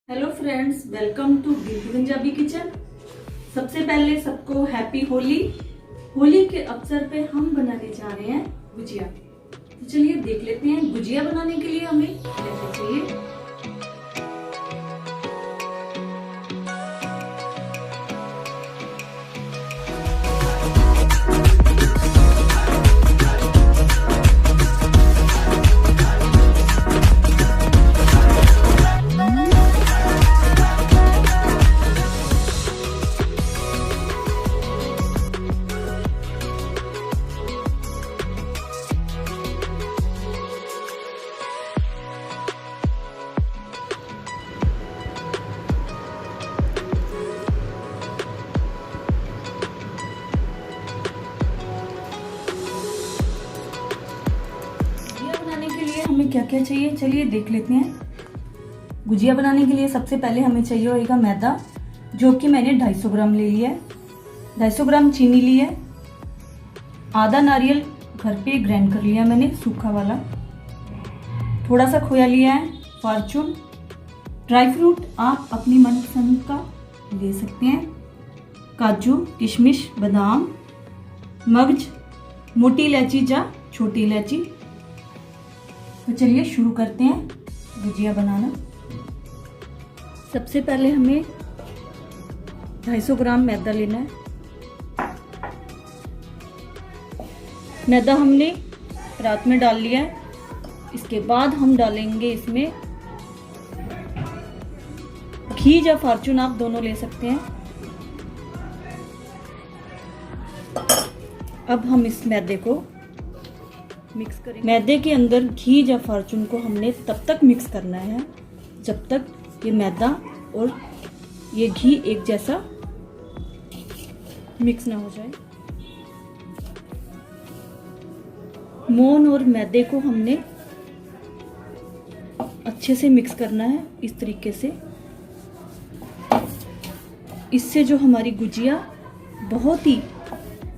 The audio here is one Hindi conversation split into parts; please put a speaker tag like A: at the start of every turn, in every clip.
A: Hello friends, welcome to Beauty Punjabi Kitchen. सबसे पहले सबको हैप्पी होली। होली के अवसर पे हम बनाने जा रहे हैं गुजिया। तो चलिए देख लेते हैं गुजिया बनाने के लिए हमें क्या क्या चाहिए। हमें क्या क्या चाहिए चलिए देख लेते हैं। गुजिया बनाने के लिए सबसे पहले हमें चाहिए होगा मैदा, जो कि मैंने 250 ग्राम ले लिया है। 250 ग्राम चीनी ली है। आधा नारियल घर पे ग्राइंड कर लिया मैंने सूखा वाला। थोड़ा सा खोया लिया है, फॉर्चून। ड्राई फ्रूट आप अपनी मनपसंद का ले सकते हैं। काजू, किशमिश, बादाम, मगज, मोटी इलायची या छोटी इलायची। तो चलिए शुरू करते हैं गुजिया बनाना। सबसे पहले हमें 250 ग्राम मैदा लेना है। मैदा हमने रात में डाल लिया है। इसके बाद हम डालेंगे इसमें घी या फॉर्चून, आप दोनों ले सकते हैं। अब हम इस मैदे को मिक्स करेंगे। मैदे के अंदर घी या फॉर्चून को हमने तब तक मिक्स करना है जब तक ये मैदा और ये घी एक जैसा मिक्स ना हो जाए। मोन और मैदे को हमने अच्छे से मिक्स करना है इस तरीके से। इससे जो हमारी गुजिया बहुत ही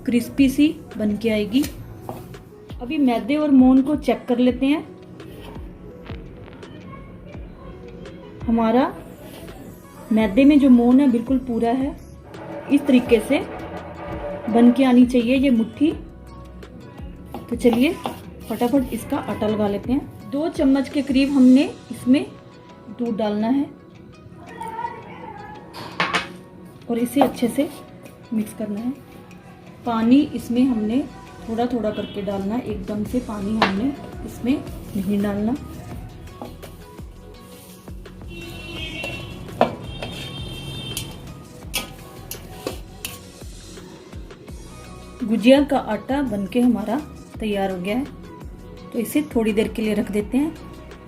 A: क्रिस्पी सी बन के आएगी। अभी मैदे और मोन को चेक कर लेते हैं। हमारा मैदे में जो मोन है बिल्कुल पूरा है। इस तरीके से बन के आनी चाहिए ये मुट्ठी। तो चलिए फटाफट इसका आटा लगा लेते हैं। 2 चम्मच के करीब हमने इसमें दूध डालना है और इसे अच्छे से मिक्स करना है। पानी इसमें हमने थोड़ा थोड़ा करके डालना, एकदम से पानी हमने इसमें नहीं डालना। गुजिया का आटा बनके हमारा तैयार हो गया है। तो इसे थोड़ी देर के लिए रख देते हैं।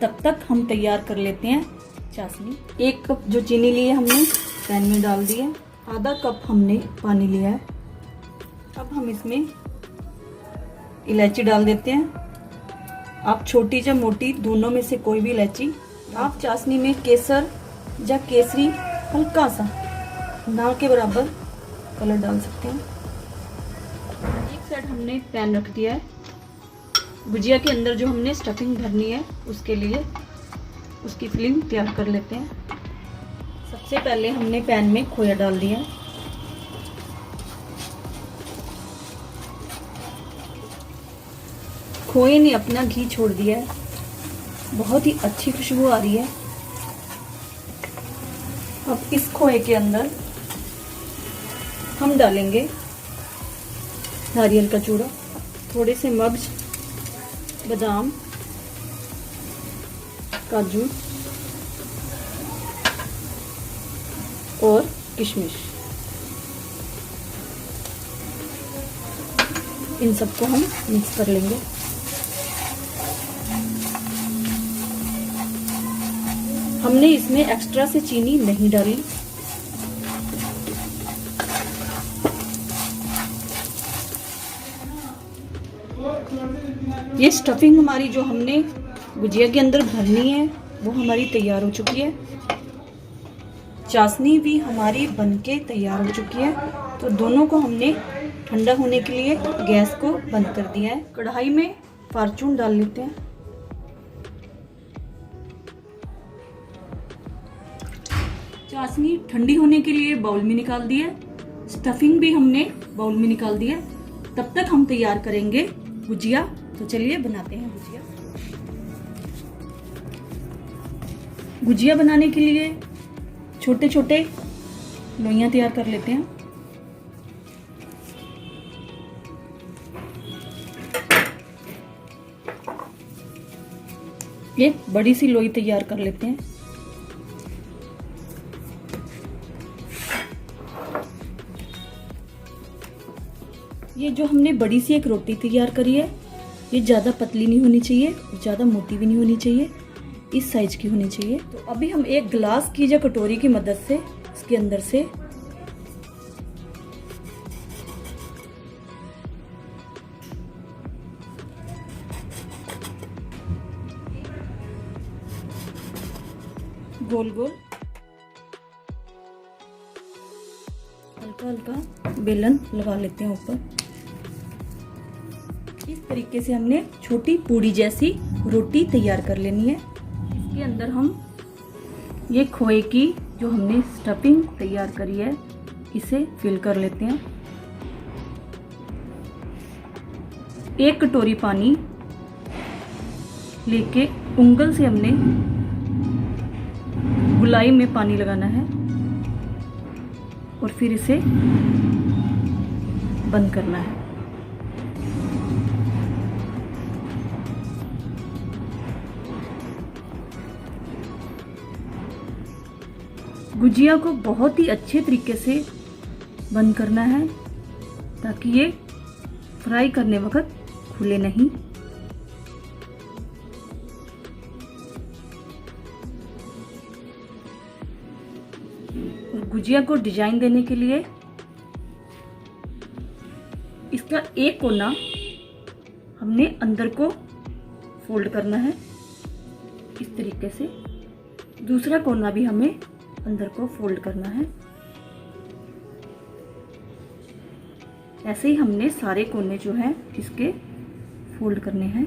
A: तब तक हम तैयार कर लेते हैं चाशनी। 1 कप जो चीनी ली है हमने पैन में डाल दी है। आधा कप हमने पानी लिया है। अब हम इसमें इलायची डाल देते हैं। आप छोटी या मोटी दोनों में से कोई भी इलायची। आप चाशनी में केसर या केसरी हल्का सा ना के बराबर कलर डाल सकते हैं। एक साइड हमने पैन रख दिया है। गुजिया के अंदर जो हमने स्टफिंग भरनी है उसके लिए उसकी फिलिंग तैयार कर लेते हैं। सबसे पहले हमने पैन में खोया डाल दिया है। खोए ने अपना घी छोड़ दिया है। बहुत ही अच्छी खुशबू आ रही है। अब इस खोए के अंदर हम डालेंगे नारियल का चूरा, थोड़े से मगज, बादाम, काजू और किशमिश। इन सबको हम मिक्स कर लेंगे। हमने इसमें एक्स्ट्रा से चीनी नहीं डाली। ये स्टफिंग हमारी जो हमने गुजिया के अंदर भरनी है वो हमारी तैयार हो चुकी है। चाशनी भी हमारी बनके तैयार हो चुकी है। तो दोनों को हमने ठंडा होने के लिए गैस को बंद कर दिया है। कढ़ाई में फॉर्चून डाल लेते हैं। चाशनी ठंडी होने के लिए बाउल में निकाल दी है, स्टफिंग भी हमने बाउल में निकाल दी है। तब तक हम तैयार करेंगे गुजिया। तो चलिए बनाते हैं गुजिया। गुजिया बनाने के लिए छोटे छोटे लोइयां तैयार कर लेते हैं। एक बड़ी सी लोई तैयार कर लेते हैं। ये जो हमने बड़ी सी एक रोटी तैयार करी है, ये ज़्यादा पतली नहीं होनी चाहिए और ज़्यादा मोटी भी नहीं होनी चाहिए, इस साइज की होनी चाहिए। तो अभी हम एक ग्लास की या कटोरी की मदद से इसके अंदर से गोल गोल हल्का हल्का बेलन लगा लेते हैं ऊपर। इस तरीके से हमने छोटी पूड़ी जैसी रोटी तैयार कर लेनी है। इसके अंदर हम ये खोए की जो हमने स्टफिंग तैयार करी है, इसे फिल कर लेते हैं। एक कटोरी पानी लेके उंगल से हमने गुलाई में पानी लगाना है और फिर इसे बंद करना है। गुजिया को बहुत ही अच्छे तरीके से बंद करना है ताकि ये फ्राई करने वक्त खुले नहीं। और गुजिया को डिजाइन देने के लिए इसका एक कोना हमने अंदर को फोल्ड करना है इस तरीके से, दूसरा कोना भी हमें अंदर को फोल्ड करना है। ऐसे ही हमने सारे कोने जो हैं इसके फोल्ड करने हैं।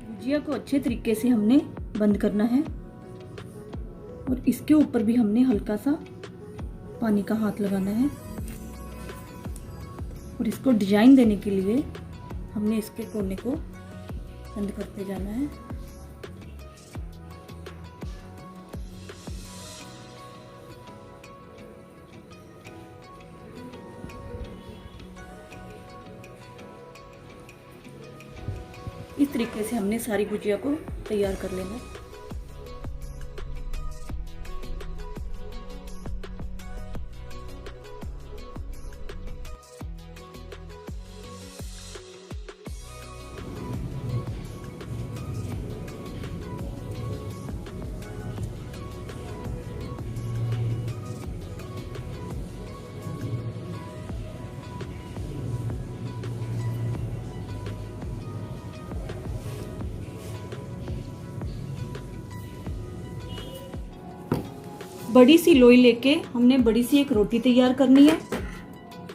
A: गुजिया को अच्छे तरीके से हमने बंद करना है और इसके ऊपर भी हमने हल्का सा पानी का हाथ लगाना है और इसको डिजाइन देने के लिए हमने इसके कोने को बंद करते जाना है। इस तरीके से हमने सारी गुजिया को तैयार कर लेना है। बड़ी सी लोई लेके हमने बड़ी सी एक रोटी तैयार करनी है।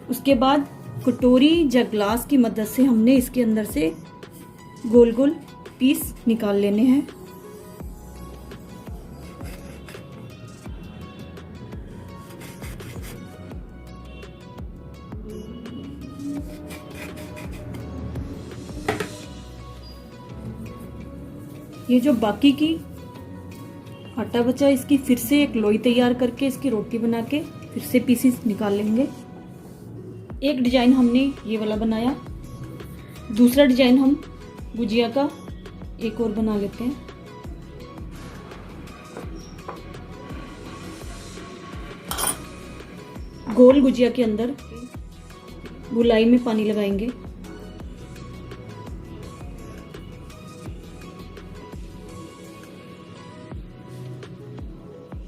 A: उसके बाद कटोरी या ग्लास की मदद से हमने इसके अंदर से गोल गोल पीस निकाल लेने हैं। ये जो बाकी की आटा बचा, इसकी फिर से एक लोई तैयार करके इसकी रोटी बना के फिर से पीसेस निकाल लेंगे। एक डिजाइन हमने ये वाला बनाया, दूसरा डिजाइन हम गुजिया का एक और बना लेते हैं। गोल गुजिया के अंदर गुलाई में पानी लगाएंगे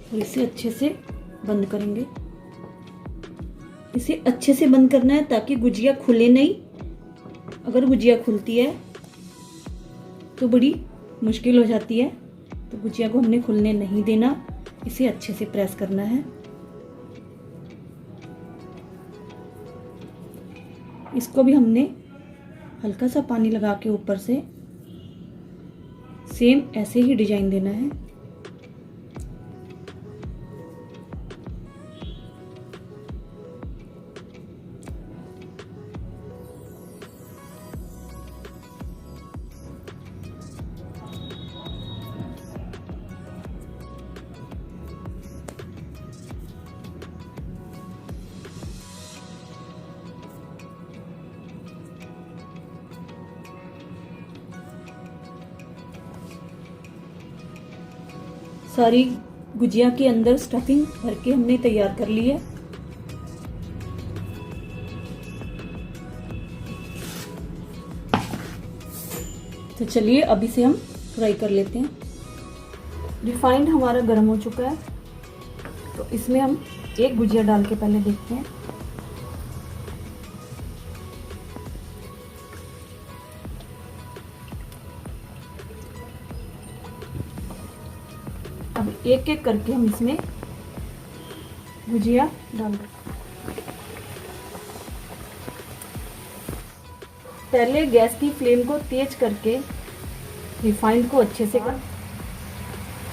A: और इसे अच्छे से बंद करेंगे। इसे अच्छे से बंद करना है ताकि गुजिया खुले नहीं। अगर गुजिया खुलती है तो बड़ी मुश्किल हो जाती है, तो गुजिया को हमने खुलने नहीं देना, इसे अच्छे से प्रेस करना है। इसको भी हमने हल्का सा पानी लगा के ऊपर से सेम ऐसे ही डिजाइन देना है। सारी गुजिया के अंदर स्टफिंग भर के हमने तैयार कर ली है। तो चलिए अब इसे हम फ्राई कर लेते हैं। रिफाइंड हमारा गर्म हो चुका है, तो इसमें हम एक गुजिया डाल के पहले देखते हैं। अब एक एक करके हम इसमें गुजिया डाल दें। पहले गैस की फ्लेम को तेज करके रिफाइंड को अच्छे से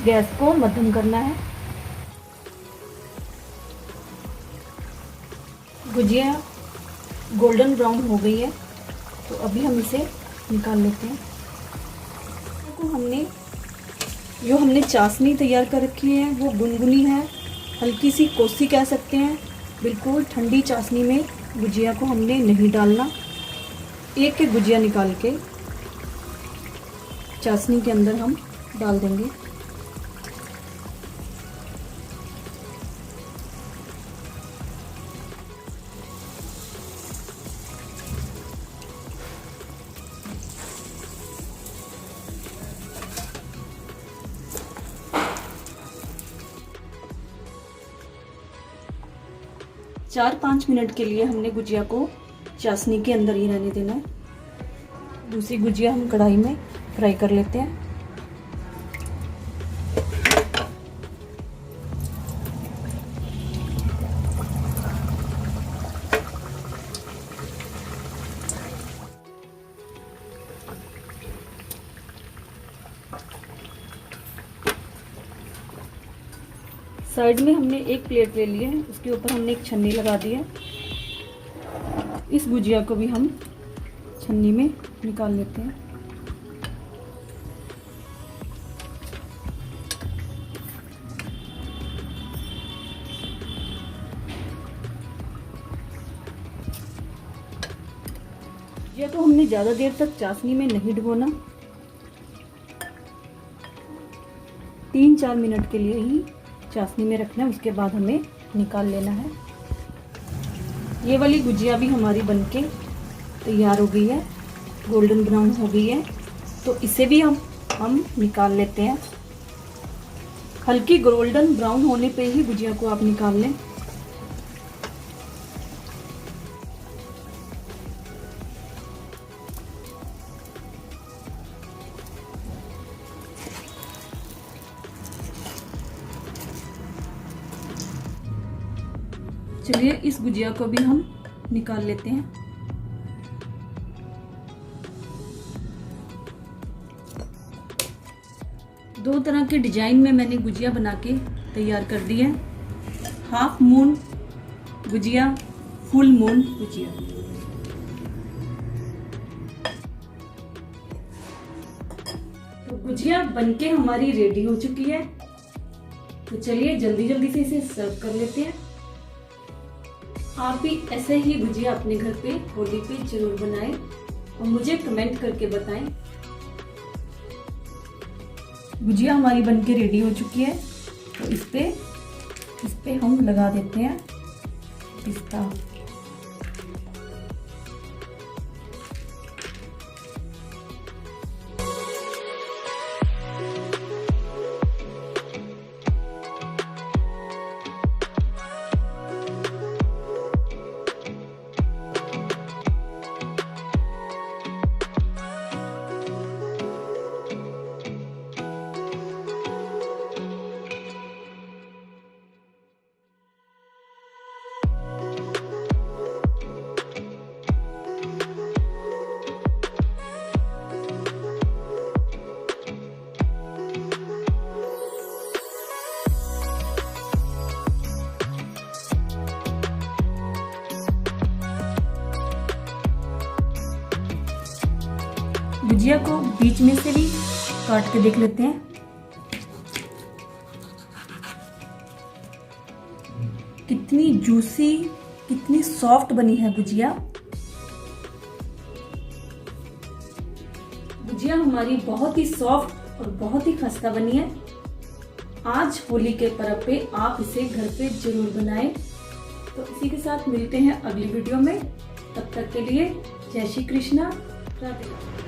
A: गैस को मध्यम करना है। गुजिया गोल्डन ब्राउन हो गई है, तो अभी हम इसे निकाल लेते हैं। जो हमने चाशनी तैयार कर रखी है वो गुनगुनी है, हल्की सी कोसी कह सकते हैं। बिल्कुल ठंडी चाशनी में गुजिया को हमने नहीं डालना। एक एक गुजिया निकाल के चाशनी के अंदर हम डाल देंगे। चार 5 मिनट के लिए हमने गुजिया को चाशनी के अंदर ही रहने देना है। दूसरी गुजिया हम कढ़ाई में फ्राई कर लेते हैं। साइड में हमने एक प्लेट ले ली है, उसके ऊपर हमने एक छन्नी लगा दी है। इस गुजिया को भी हम छन्नी में निकाल लेते हैं। गुजिया को हमने ज़्यादा देर तक चाशनी में नहीं डुबोना, 3-4 मिनट के लिए ही चाशनी में रखना है। उसके बाद हमें निकाल लेना है। ये वाली गुजिया भी हमारी बनके तैयार हो गई है, गोल्डन ब्राउन हो गई है, तो इसे भी हम निकाल लेते हैं। हल्की गोल्डन ब्राउन होने पे ही गुजिया को आप निकाल लें। चलिए इस गुजिया को भी हम निकाल लेते हैं। दो तरह के डिजाइन में मैंने गुजिया बना के तैयार कर दी है। Half moon gujiya, full moon gujiya. तो गुजिया बनके हमारी रेडी हो चुकी है। तो चलिए जल्दी जल्दी से इसे सर्व कर लेते हैं। आप भी ऐसे ही गुजिया अपने घर पे होली पे जरूर बनाएं और मुझे कमेंट करके बताएं। गुजिया हमारी बनके रेडी हो चुकी है, तो इस पे हम लगा देते हैं पिस्ता। गुजिया को बीच में से भी काट के देख लेते हैं। कितनी जूसी, कितनी सॉफ्ट बनी है गुजिया। गुजिया हमारी बहुत ही सॉफ्ट और बहुत ही खस्ता बनी है। आज होली के पर्व पे आप इसे घर पे जरूर बनाएं। तो इसी के साथ मिलते हैं अगली वीडियो में। तब तक के लिए जय श्री कृष्णा, राधे राधे।